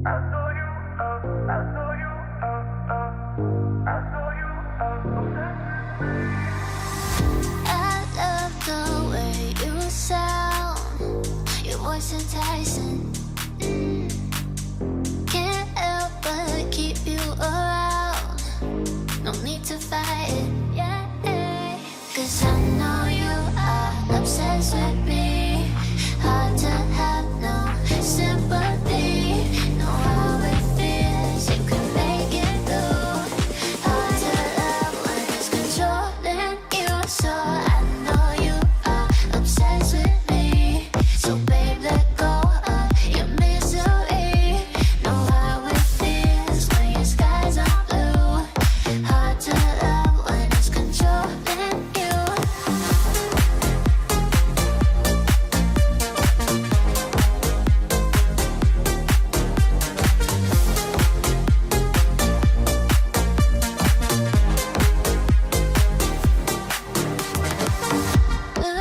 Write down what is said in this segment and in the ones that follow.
I love the way you sound, your voice enticing. Can't help but keep you around. No need to fight it, yeah. 'Cause I know you are obsessed with me. Hard to have no sympathy. Know how it feels, you can make it through. Hard to love when it's controlling you. So I know you are obsessed with me. So babe, let go of your misery. Know how it feels when your skies are blue. Hard to love when it's controlling you.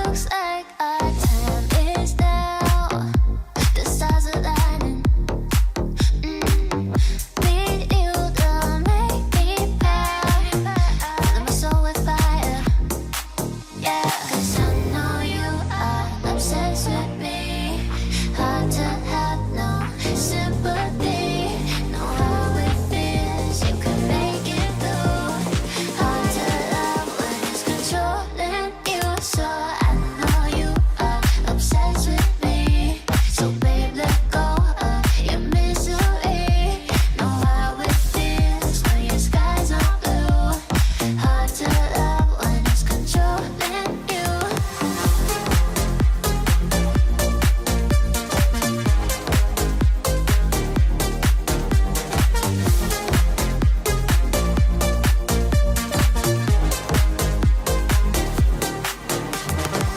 Looks like our time is now. The stars are lining. Need you to make me proud. Fill my soul with fire. Yeah, 'cause I know you are obsessed with me. Hard to have no sympathy. Know how it feels, you can make it through. Hard to love when it's controlling you. So I know you are obsessed with me. So babe, let go of your misery. Know how it feels when your skies are blue. Hard to love when it's controlling you.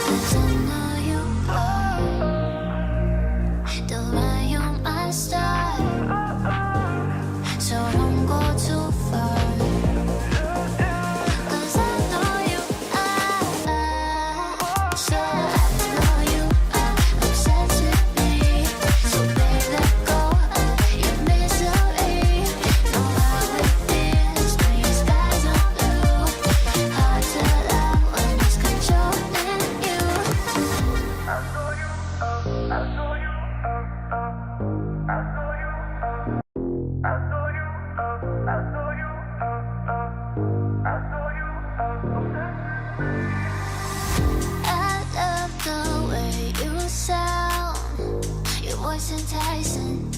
Cause I know you are the light on my star. So don't go too far. Cause I know you are. So I know you are obsessed with me. So babe, let go of your misery. Know how it feels when your skies are blue. Hard to love when it's controlling you. I love the way you sound, your voice enticing.